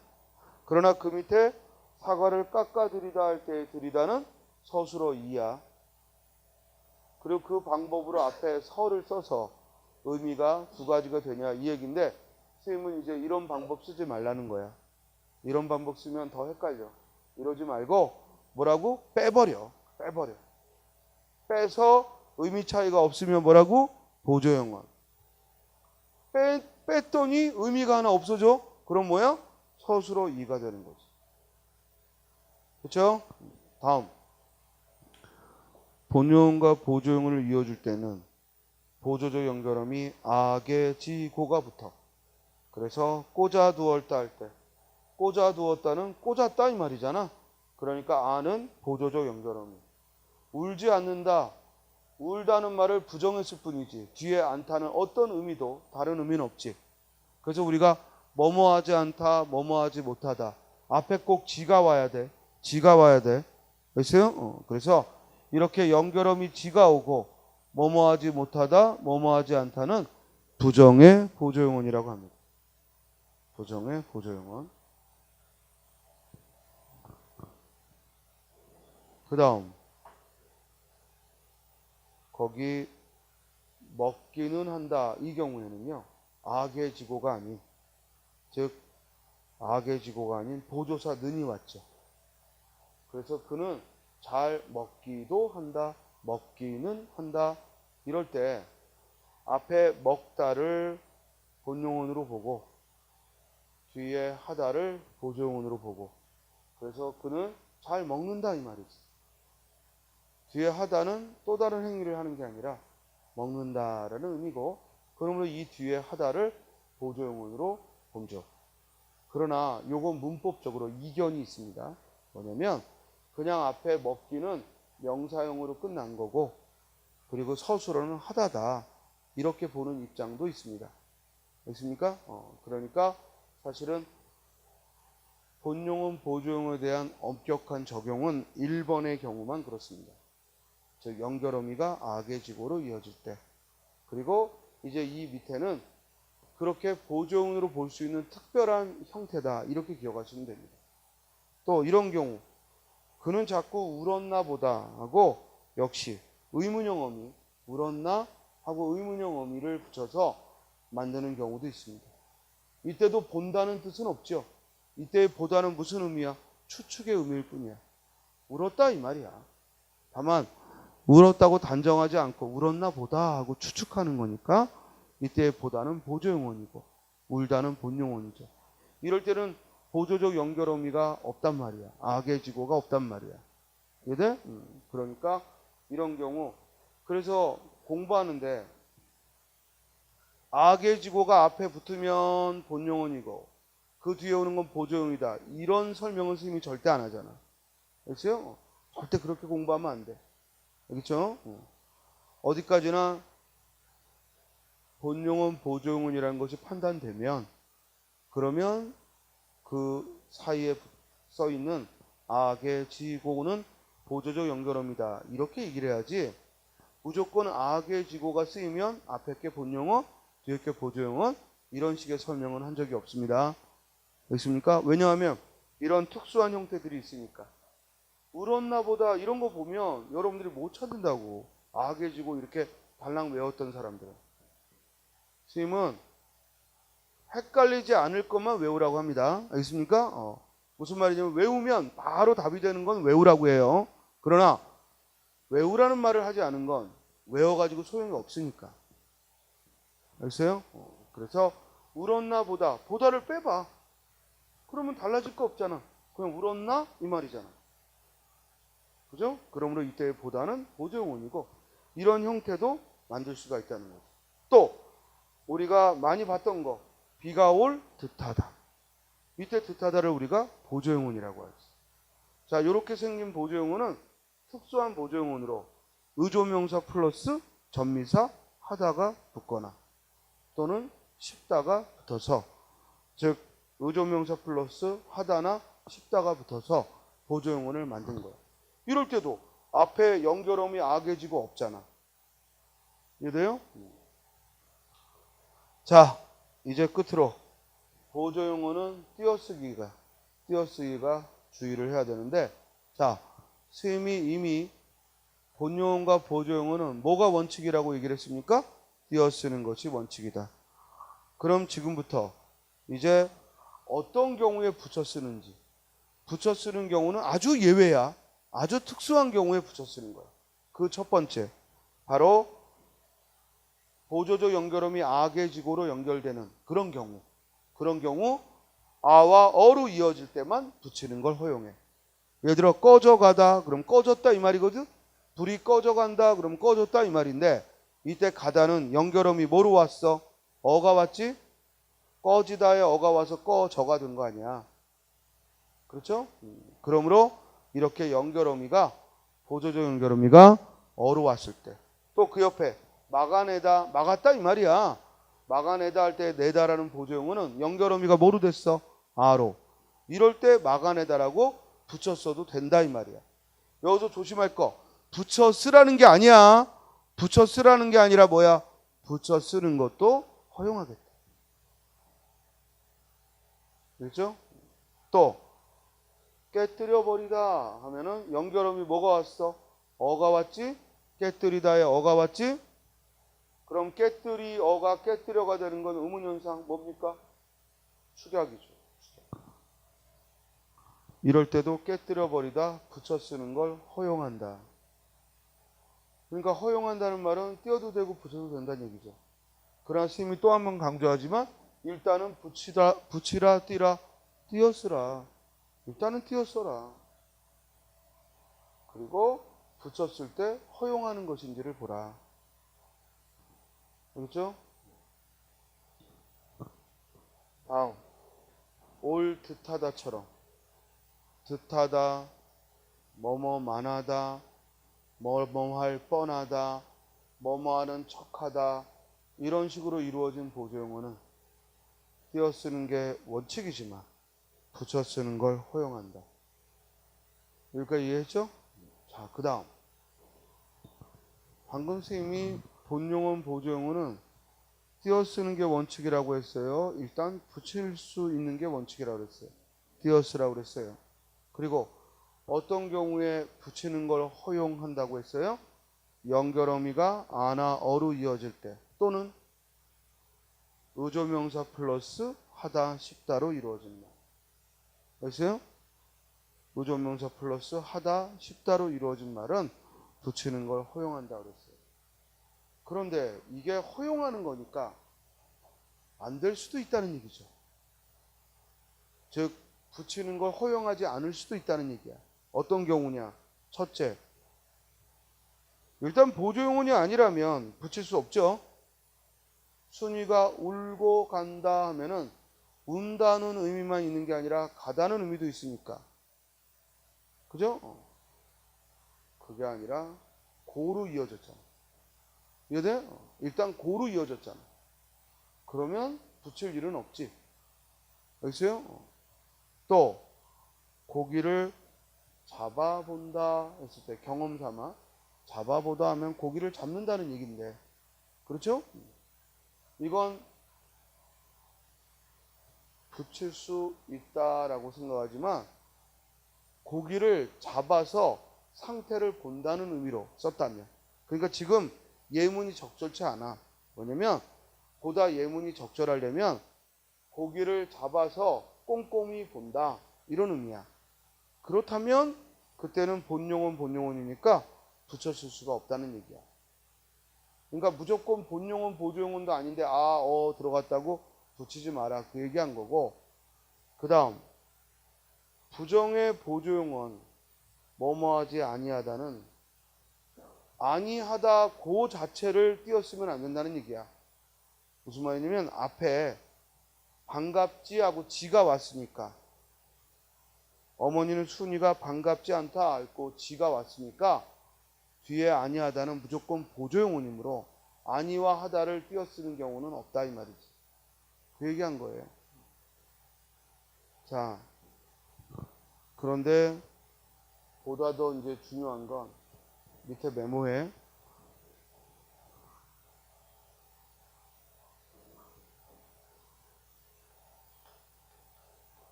그러나 그 밑에 사과를 깎아들이다 할 때의 들이다는 서술어 2야. 그리고 그 방법으로 앞에 서를 써서 의미가 두 가지가 되냐 이 얘기인데 선생님은 이제 이런 방법 쓰지 말라는 거야. 이런 방법 쓰면 더 헷갈려. 이러지 말고 뭐라고? 빼버려. 빼서 의미 차이가 없으면 뭐라고? 보조용언. 뺐더니 의미가 하나 없어져? 그럼 뭐야? 서술어 2가 되는 거지. 그렇죠? 다음. 본용과 보조용을 이어줄 때는 보조적 연결음이 악의 지고가 붙어. 그래서 꽂아두었다 할 때 꽂아두었다는 꽂았다 이 말이잖아. 그러니까 아는 보조적 연결음이. 울지 않는다. 울다는 말을 부정했을 뿐이지 뒤에 않다는 어떤 의미도 다른 의미는 없지. 그래서 우리가 뭐뭐하지 않다, 뭐뭐하지 못하다. 앞에 꼭 지가 와야 돼. 알겠어요? 그래서 이렇게 연결음이 지가 오고 뭐뭐하지 못하다, 뭐뭐하지 않다는 부정의 보조용언이라고 합니다. 부정의 보조용언. 그 다음 거기 먹기는 한다. 이 경우에는요. 악의 지고가 아닌, 즉 악의 지고가 아닌 보조사 는이 왔죠. 그래서 그는 잘 먹기도 한다. 먹기는 한다. 이럴 때 앞에 먹다를 본용언으로 보고 뒤에 하다를 보조용언으로 보고 그래서 그는 잘 먹는다 이 말이지. 뒤에 하다는 또 다른 행위를 하는 게 아니라 먹는다라는 의미고 그러므로 이 뒤에 하다를 보조용언으로 보죠. 그러나 요건 문법적으로 이견이 있습니다. 뭐냐면 그냥 앞에 먹기는 명사형으로 끝난 거고 그리고 서술어는 하다다 이렇게 보는 입장도 있습니다. 됐습니까? 그러니까 사실은 본용은 보조용어에 대한 엄격한 적용은 1번의 경우만 그렇습니다. 즉 연결어미가 악의 지고로 이어질 때. 그리고 이제 이 밑에는 그렇게 보조용으로 볼 수 있는 특별한 형태다 이렇게 기억하시면 됩니다. 또 이런 경우 그는 자꾸 울었나 보다 하고 역시 의문형 어미 울었나 하고 의문형 어미를 붙여서 만드는 경우도 있습니다. 이때도 본다는 뜻은 없죠. 이때 보다는 무슨 의미야? 추측의 의미일 뿐이야. 울었다 이 말이야. 다만 울었다고 단정하지 않고 울었나 보다 하고 추측하는 거니까 이때 보다는 보조용언이고 울다는 본용언이죠. 이럴 때는 보조적 연결어미가 없단 말이야. 악의 지고가 없단 말이야. 이해돼? 그러니까 이런 경우 그래서 공부하는데 악의 지고가 앞에 붙으면 본용언이고 그 뒤에 오는 건 보조용이다. 이런 설명은 스님이 절대 안 하잖아. 그렇죠? 절대 그렇게 공부하면 안 돼. 그렇죠? 어디까지나 본용언, 보조용언이라는 것이 판단되면 그러면 그 사이에 써 있는 악의 지고는 보조적 연결어입니다. 이렇게 얘기를 해야지 무조건 악의 지고가 쓰이면 앞에 게 본용어, 뒤에 게 보조용어 이런 식의 설명은 한 적이 없습니다. 있습니까? 왜냐하면 이런 특수한 형태들이 있으니까. 울었나 보다 이런 거 보면 여러분들이 못 찾는다고. 악의 지고 이렇게 달랑 외웠던 사람들은. 스님은 헷갈리지 않을 것만 외우라고 합니다. 알겠습니까? 무슨 말이냐면 외우면 바로 답이 되는 건 외우라고 해요. 그러나 외우라는 말을 하지 않은 건 외워가지고 소용이 없으니까. 알겠어요? 그래서 울었나 보다. 보다를 빼봐. 그러면 달라질 거 없잖아. 그냥 울었나? 이 말이잖아. 그죠? 그러므로 이때의 보다는 보조용언이고 이런 형태도 만들 수가 있다는 거죠. 또 우리가 많이 봤던 거 비가 올 듯하다. 이때 듯하다를 우리가 보조용언이라고 하죠. 자, 이렇게 생긴 보조용언은 특수한 보조용언으로 의조명사 플러스 전미사 하다가 붙거나 또는 쉽다가 붙어서 즉 의조명사 플러스 하다나 쉽다가 붙어서 보조용언을 만든 거예요. 이럴 때도 앞에 연결어미 악의 지고 없잖아. 이해돼요? 자, 이제 끝으로 보조용어는 띄어쓰기가 주의를 해야 되는데, 자, 스님이 이미 본용어과 보조용어는 뭐가 원칙이라고 얘기를 했습니까? 띄어쓰는 것이 원칙이다. 그럼 지금부터 이제 어떤 경우에 붙여 쓰는지, 붙여 쓰는 경우는 아주 예외야. 아주 특수한 경우에 붙여 쓰는 거야. 그 첫 번째, 바로 보조적 연결음이 악의 지고로 연결되는 그런 경우 아와 어로 이어질 때만 붙이는 걸 허용해. 예를 들어 꺼져가다 그럼 꺼졌다 이 말이거든. 불이 꺼져간다 그럼 꺼졌다 이 말인데 이때 가다는 연결음이 뭐로 왔어? 어가 왔지? 꺼지다에 어가 와서 꺼져가 된 거 아니야. 그렇죠? 그러므로 이렇게 연결어미가 보조적 연결어미가 어로 왔을 때 또 그 옆에 막아내다 막았다 이 말이야. 막아내다 할 때 내다라는 보조용어는 연결어미가 뭐로 됐어? 아로. 이럴 때 막아내다라고 붙였어도 된다 이 말이야. 여기서 조심할 거 붙여 쓰라는 게 아니야. 붙여 쓰라는 게 아니라 뭐야? 붙여 쓰는 것도 허용하겠다. 그렇죠? 또 깨뜨려 버리다 하면은 연결음이 뭐가 왔어? 어가 왔지? 깨뜨리다에 어가 왔지? 그럼 깨뜨리 어가 깨뜨려가 되는 건 의문현상 뭡니까? 축약이죠. 이럴 때도 깨뜨려 버리다 붙여 쓰는 걸 허용한다. 그러니까 허용한다는 말은 띄어도 되고 붙여도 된다는 얘기죠. 그러나 스님이 또 한 번 강조하지만 일단은 붙이라 띄라 띄어쓰라. 일단은 띄어써라. 그리고 붙였을 때 허용하는 것인지를 보라. 그렇죠? 다음 올 듯하다처럼 듯하다, 뭐뭐만하다, 뭐뭐할 뻔하다, 뭐뭐하는 척하다 이런 식으로 이루어진 보조용어는 띄어쓰는 게 원칙이지만 붙여 쓰는 걸 허용한다. 여기까지 이해했죠? 자, 그 다음 방금 선생님이 본용어, 보조용어는 띄어쓰는 게 원칙이라고 했어요. 일단 붙일 수 있는 게 원칙이라고 했어요. 띄어쓰라고 그랬어요. 그리고 어떤 경우에 붙이는 걸 허용한다고 했어요? 연결어미가 아나 어로 이어질 때 또는 의조명사 플러스 하다 싶다로 이루어진 말. 알겠어요? 의조명사 플러스 하다 싶다로 이루어진 말은 붙이는 걸 허용한다 그랬어요. 그런데 이게 허용하는 거니까 안 될 수도 있다는 얘기죠. 즉 붙이는 걸 허용하지 않을 수도 있다는 얘기야. 어떤 경우냐? 첫째, 일단 보조용언이 아니라면 붙일 수 없죠. 순이가 울고 간다 하면은 운다는 의미만 있는 게 아니라 가다는 의미도 있으니까. 그죠? 그게 아니라 고로 이어졌잖아. 이해돼? 일단 고로 이어졌잖아. 그러면 붙일 일은 없지. 알겠어요? 또 고기를 잡아본다 했을 때 경험 삼아 잡아보다 하면 고기를 잡는다는 얘기인데, 그렇죠? 이건 붙일 수 있다라고 생각하지만 고기를 잡아서 상태를 본다는 의미로 썼다면, 그러니까 지금 예문이 적절치 않아. 뭐냐면 보다 예문이 적절하려면 고기를 잡아서 꼼꼼히 본다 이런 의미야. 그렇다면 그때는 본용언이니까 붙였을 수가 없다는 얘기야. 그러니까 무조건 본용언 보조용언도 아닌데 들어갔다고 붙이지 마라 그 얘기한 거고, 그 다음 부정의 보조용언 뭐뭐하지 아니하다는 아니하다 그 자체를 띄었으면 안 된다는 얘기야. 무슨 말이냐면 앞에 반갑지 하고 지가 왔으니까, 어머니는 순이가 반갑지 않다 했고 지가 왔으니까 뒤에 아니하다는 무조건 보조용언이므로 아니와 하다를 띄어 쓰는 경우는 없다 이 말이지. 그 얘기한 거예요. 자, 그런데 보다 더 이제 중요한 건 밑에 메모해.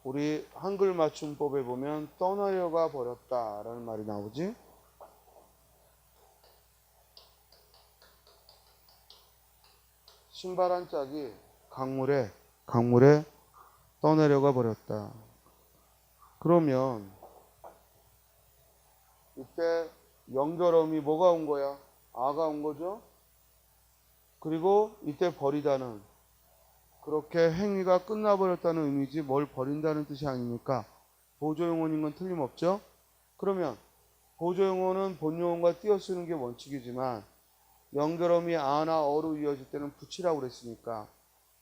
우리 한글 맞춤법에 보면 떠나려가 버렸다라는 말이 나오지. 신발 한 짝이 강물에 떠내려가 버렸다. 그러면 이때 연결음이 뭐가 온 거야? 아가 온 거죠. 그리고 이때 버리다는 그렇게 행위가 끝나버렸다는 의미지 뭘 버린다는 뜻이 아니니까 보조용언인 건 틀림없죠. 그러면 보조용언은 본용언과 띄어 쓰는 게 원칙이지만 연결음이 아나 어로 이어질 때는 붙이라고 그랬으니까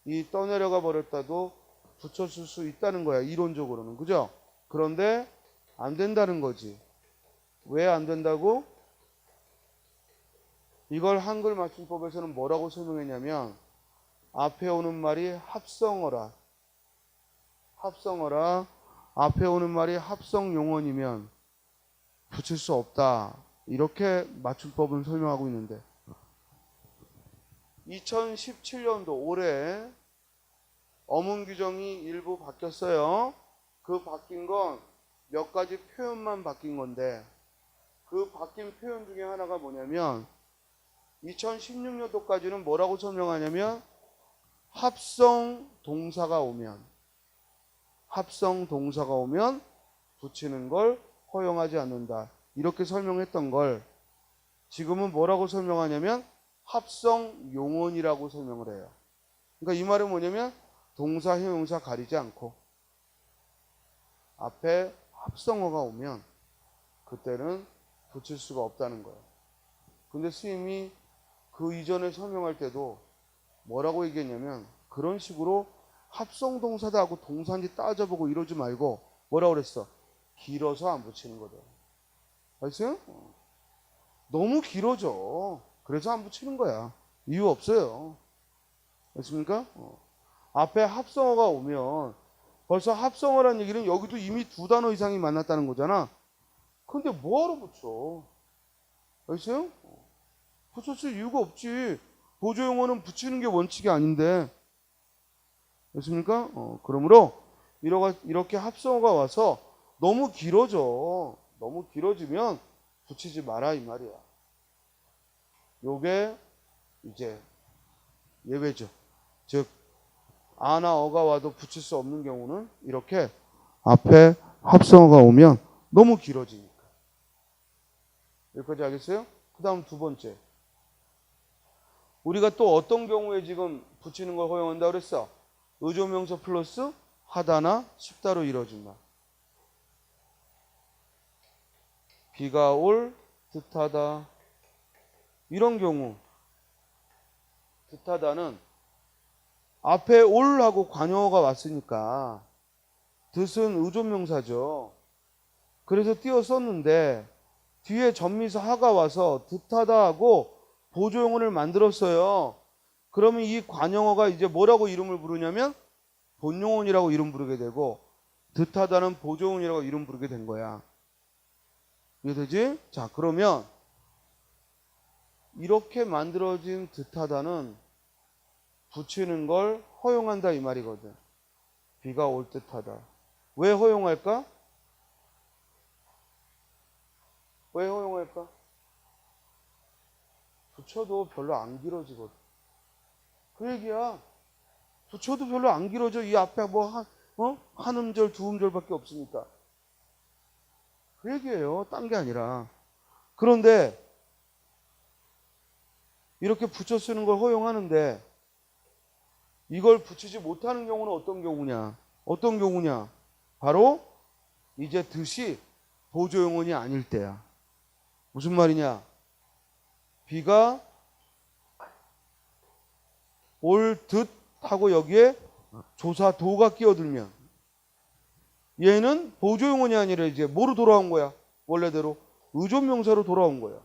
이 떠내려가 버렸다도 붙였을 수 있다는 거야, 이론적으로는. 그죠? 그런데 안 된다는 거지. 왜 안 된다고? 이걸 한글 맞춤법에서는 뭐라고 설명했냐면 앞에 오는 말이 합성어라. 앞에 오는 말이 합성용언이면 붙일 수 없다. 이렇게 맞춤법은 설명하고 있는데 2017년도 올해 어문 규정이 일부 바뀌었어요. 그 바뀐 건 몇 가지 표현만 바뀐 건데 그 바뀐 표현 중에 하나가 뭐냐면 2016년도까지는 뭐라고 설명하냐면 합성 동사가 오면 붙이는 걸 허용하지 않는다. 이렇게 설명했던 걸 지금은 뭐라고 설명하냐면 합성 용언이라고 설명을 해요. 그러니까 이 말은 뭐냐면 동사, 형용사 가리지 않고 앞에 합성어가 오면 그때는 붙일 수가 없다는 거예요. 근데 스님이 그 이전에 설명할 때도 뭐라고 얘기했냐면 그런 식으로 합성동사다 하고 동사인지 따져보고 이러지 말고 뭐라고 그랬어? 길어서 안 붙이는 거다. 알겠어요? 너무 길어져. 그래서 안 붙이는 거야. 이유 없어요. 알겠습니까? 앞에 합성어가 오면 벌써 합성어라는 얘기는 여기도 이미 두 단어 이상이 만났다는 거잖아. 근데 뭐하러 붙여? 알겠어요? 붙였을 이유가 없지. 보조용어는 붙이는 게 원칙이 아닌데. 알겠습니까? 그러므로 이렇게 합성어가 와서 너무 길어져. 너무 길어지면 붙이지 마라 이 말이야. 요게 이제 예외죠. 즉 아나 어가 와도 붙일 수 없는 경우는 이렇게 앞에 합성어가 오면 너무 길어지니까. 여기까지 알겠어요? 그 다음 두 번째. 우리가 또 어떤 경우에 지금 붙이는 걸 허용한다 그랬어? 의조명사 플러스 하다나 쉽다로 이루어진 말. 비가 올 듯하다. 이런 경우 듯하다는 앞에 올 하고 관용어가 왔으니까 듯은 의존명사죠. 그래서 띄어 썼는데 뒤에 전미사 하가 와서 듯하다 하고 보조용어를 만들었어요. 그러면 이 관용어가 이제 뭐라고 이름을 부르냐면 본용어이라고 이름 부르게 되고 듯하다는 보조용어이라고 이름 부르게 된 거야. 이해되지? 자, 그러면 이렇게 만들어진 듯하다는 붙이는 걸 허용한다 이 말이거든. 비가 올 듯하다. 왜 허용할까? 왜 허용할까? 붙여도 별로 안 길어지거든. 그 얘기야. 붙여도 별로 안 길어져. 이 앞에 한 음절, 두 음절밖에 없으니까. 그 얘기예요. 딴 게 아니라. 그런데 이렇게 붙여 쓰는 걸 허용하는데 이걸 붙이지 못하는 경우는 어떤 경우냐? 어떤 경우냐? 바로 이제 듯이 보조용어이 아닐 때야. 무슨 말이냐? 비가 올 듯 하고 여기에 조사 도가 끼어들면 얘는 보조용어이 아니라 이제 뭐로 돌아온 거야? 원래대로 의존명사로 돌아온 거야.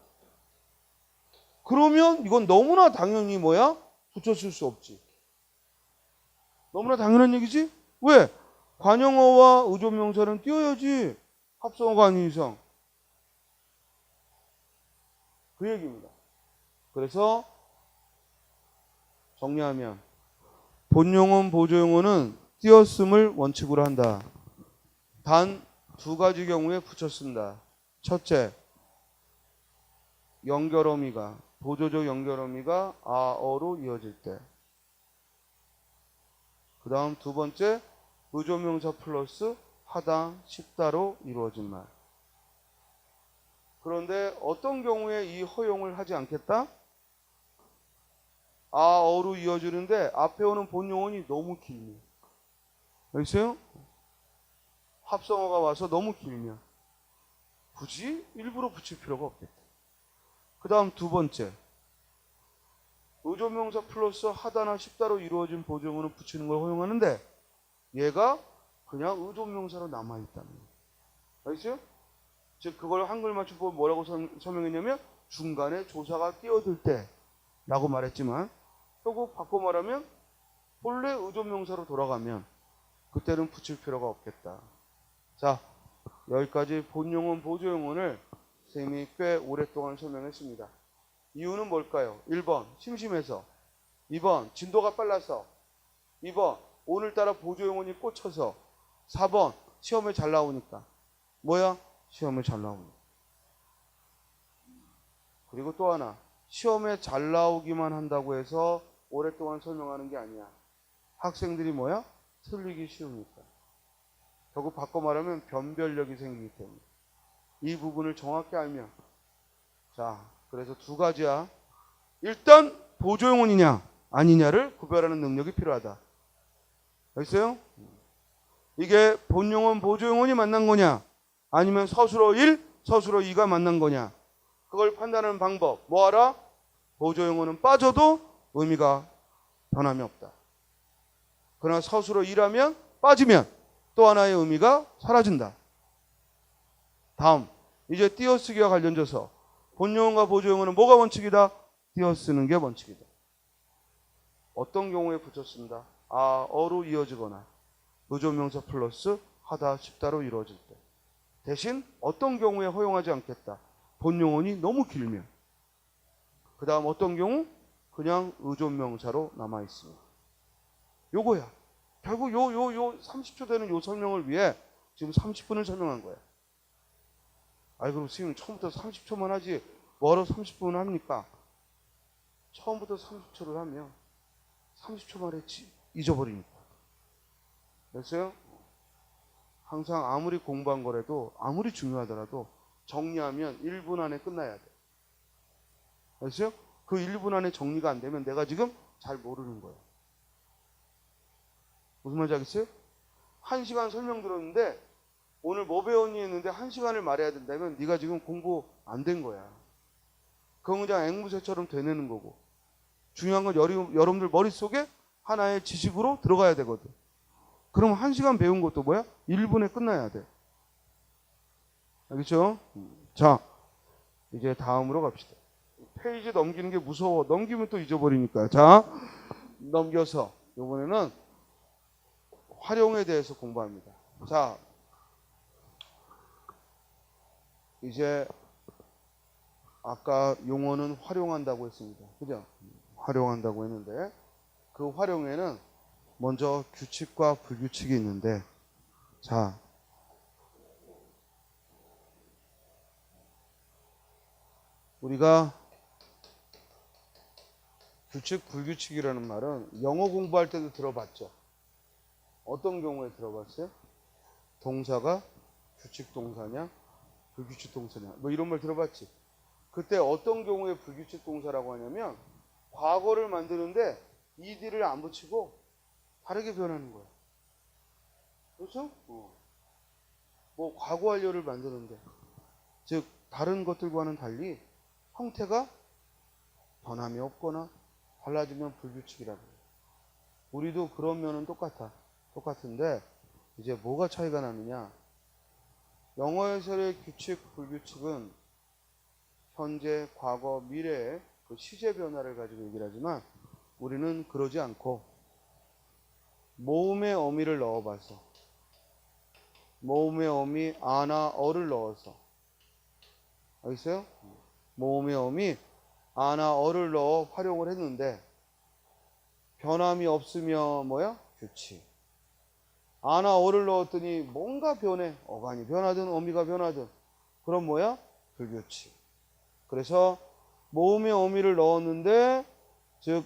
그러면 이건 너무나 당연히 뭐야? 붙였을 수 없지. 너무나 당연한 얘기지? 왜? 관용어와 의존명사는 띄어야지. 합성어가 아닌 이상. 그 얘기입니다. 그래서 정리하면 본용어, 보조용어는 띄었음을 원칙으로 한다. 단 두 가지 경우에 붙였습니다. 첫째, 연결어미가 보조적 연결어미가 아, 어로 이어질 때. 그 다음 두 번째, 의존명사 플러스 하다, 쉽다로 이루어진 말. 그런데 어떤 경우에 이 허용을 하지 않겠다? 아, 어로 이어지는데 앞에 오는 본용어이 너무 길면. 알겠어요? 합성어가 와서 너무 길면 굳이 일부러 붙일 필요가 없겠다. 그 다음 두 번째, 의존명사 플러스 하다나 쉽다로 이루어진 보조용어는 붙이는 걸 허용하는데 얘가 그냥 의존명사로 남아있다는 거예요. 알겠어요? 즉 그걸 한글 맞춤법 뭐라고 설명했냐면 중간에 조사가 끼어들 때 라고 말했지만 결국 바꿔 말하면 본래 의존명사로 돌아가면 그때는 붙일 필요가 없겠다. 자, 여기까지 본용어, 보조용어를 선생님이 꽤 오랫동안 설명했습니다. 이유는 뭘까요? 1번 심심해서, 2번 진도가 빨라서, 2번 오늘따라 보조용어이 꽂혀서, 4번 시험에 잘 나오니까. 뭐야? 시험에 잘 나오니까. 그리고 또 하나, 시험에 잘 나오기만 한다고 해서 오랫동안 설명하는 게 아니야. 학생들이 뭐야? 틀리기 쉬우니까. 결국 바꿔 말하면 변별력이 생기기 때문에. 이 부분을 정확히 알면. 자, 그래서 두 가지야. 일단 보조용어이냐 아니냐를 구별하는 능력이 필요하다. 알겠어요? 이게 본용어, 보조용어이 만난 거냐 아니면 서술어 1, 서술어 2가 만난 거냐. 그걸 판단하는 방법. 뭐하라? 보조용어는 빠져도 의미가 변함이 없다. 그러나 서술어 2라면 빠지면 또 하나의 의미가 사라진다. 다음, 이제 띄어쓰기와 관련돼서 본용어와 보조용어는 뭐가 원칙이다? 띄어쓰는 게 원칙이다. 어떤 경우에 붙였습니다. 아, 어로 이어지거나 의존명사 플러스 하다, 쉽다로 이루어질 때. 대신 어떤 경우에 허용하지 않겠다. 본용어이 너무 길면. 그 다음 어떤 경우? 그냥 의존명사로 남아있습니다. 요거야. 결국 요 30초 되는 요 설명을 위해 지금 30분을 설명한 거야. 아이, 그럼 선생님 처음부터 30초만 하지 뭐하러 30분을 합니까? 처음부터 30초를 하면 30초만 했지 잊어버리니까. 그래서요, 항상 아무리 공부한 거라도 아무리 중요하더라도 정리하면 1분 안에 끝나야 돼. 알겠어요? 그 1분 안에 정리가 안 되면 내가 지금 잘 모르는 거예요. 무슨 말인지 알겠어요? 1시간 설명 들었는데 오늘 뭐 배웠니 했는데 1시간을 말해야 된다면 네가 지금 공부 안 된 거야. 그 문장 앵무새처럼 되뇌는 거고. 중요한 건 여러분들 머릿속에 하나의 지식으로 들어가야 되거든. 그럼 1시간 배운 것도 뭐야? 1분에 끝나야 돼. 알겠죠? 자, 이제 다음으로 갑시다. 페이지 넘기는 게 무서워. 넘기면 또 잊어버리니까. 자, 넘겨서 이번에는 활용에 대해서 공부합니다. 자, 이제 아까 용어는 활용한다고 했습니다. 그죠? 활용한다고 했는데 그 활용에는 먼저 규칙과 불규칙이 있는데, 자, 우리가 규칙, 불규칙이라는 말은 영어 공부할 때도 들어봤죠. 어떤 경우에 들어봤어요? 동사가 규칙 동사냐, 불규칙 동사냐, 뭐 이런 말 들어봤지. 그때 어떤 경우에 불규칙 동사라고 하냐면 과거를 만드는데 ed를 안 붙이고 다르게 변하는 거야. 그렇죠? 뭐 과거 완료를 만드는데, 즉 다른 것들과는 달리 형태가 변함이 없거나 달라지면 불규칙이라고 해요. 우리도 그런 면은 똑같은데 이제 뭐가 차이가 나느냐. 영어에서의 규칙, 불규칙은 현재, 과거, 미래의 그 시제 변화를 가지고 얘기를 하지만 우리는 그러지 않고 모음의 어미를 넣어봐서, 모음의 어미 아나 어를 넣어서, 알겠어요? 모음의 어미 아나 어를 넣어 활용을 했는데 변함이 없으면 뭐야? 규칙. 아나 어를 넣었더니 뭔가 변해. 어간이 변하든 어미가 변하든 그럼 뭐야? 불규칙. 그래서 모음의 어미를 넣었는데 즉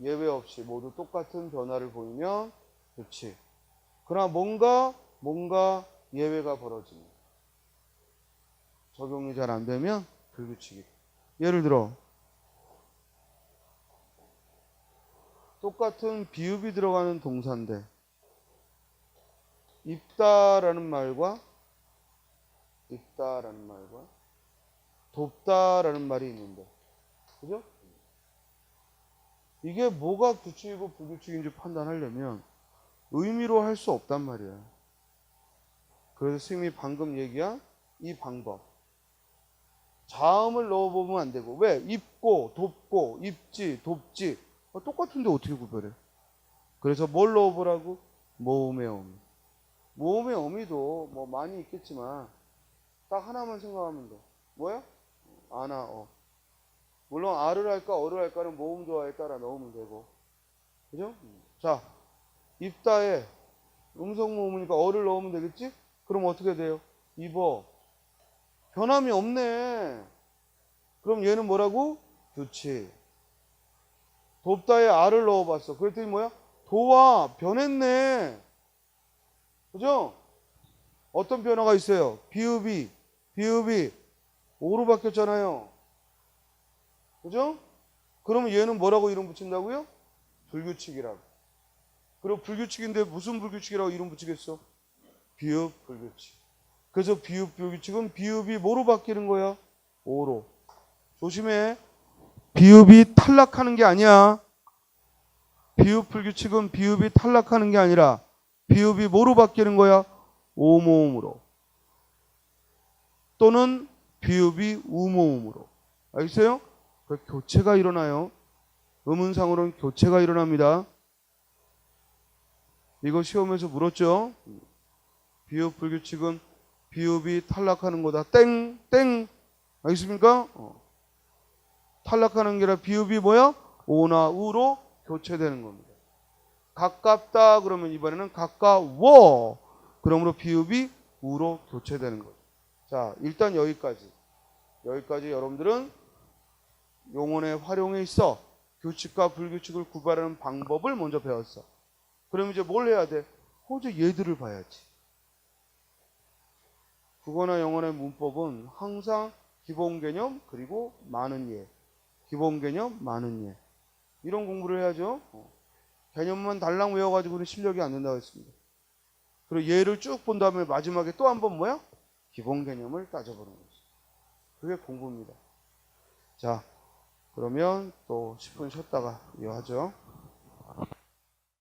예외 없이 모두 똑같은 변화를 보이면 규칙. 그러나 뭔가 예외가 벌어지면, 적용이 잘 안 되면 불규칙이. 예를 들어 똑같은 비읍이 들어가는 동사인데 입다라는 말과 돕다라는 말이 있는데, 그죠? 이게 뭐가 규칙이고 불규칙인지 판단하려면 의미로 할 수 없단 말이야. 그래서 선생님이 방금 얘기한 이 방법, 자음을 넣어보면 안 되고. 왜? 입고, 돕고, 입지, 돕지 똑같은데 어떻게 구별해? 그래서 뭘 넣어보라고? 모음의 어미. 모음의 어미도 뭐 많이 있겠지만 딱 하나만 생각하면 돼. 뭐야? 아나 어. 물론 아를 할까 어를 할까는 모음 조화에 따라 넣으면 되고, 그죠? 자, 입다에 음성 모음이니까 어를 넣으면 되겠지? 그럼 어떻게 돼요? 입어. 변함이 없네. 그럼 얘는 뭐라고? 규칙. 돕다에 아를 넣어봤어. 그랬더니 뭐야? 도와. 변했네. 그죠? 어떤 변화가 있어요? 비읍이 오로 바뀌었잖아요. 그죠? 그러면 얘는 뭐라고 이름 붙인다고요? 불규칙이라고. 그리고 불규칙인데 무슨 불규칙이라고 이름 붙이겠어? 비읍 불규칙. 그래서 비읍 불규칙은 비읍이 뭐로 바뀌는 거야? 오로. 조심해. 비읍이 탈락하는 게 아니야. 비읍 불규칙은 비읍이 탈락하는 게 아니라 비읍이 뭐로 바뀌는 거야? 오모음으로. 또는 비읍이 우모음으로. 알겠어요? 교체가 일어나요. 음운상으로는 교체가 일어납니다. 이거 시험에서 물었죠? 비읍 불규칙은 비읍이 탈락하는 거다. 땡. 알겠습니까? 탈락하는 게 아니라 비읍이 뭐야? 오나 우로 교체되는 겁니다. 가깝다 그러면 이번에는 가까워. 그러므로 비읍이 우로 교체되는 거죠. 자, 일단 여기까지 여러분들은 용언의 활용에 있어 규칙과 불규칙을 구별하는 방법을 먼저 배웠어. 그럼 이제 뭘 해야 돼? 이제 얘들을 봐야지. 국어나 영어의 문법은 항상 기본 개념, 그리고 많은 예. 기본 개념, 많은 예. 이런 공부를 해야죠. 개념만 달랑 외워가지고는 실력이 안 된다고 했습니다. 그리고 예를 쭉 본 다음에 마지막에 또 한 번 뭐야? 기본 개념을 따져보는 거죠. 그게 공부입니다. 자, 그러면 또 10분 쉬었다가 이어하죠.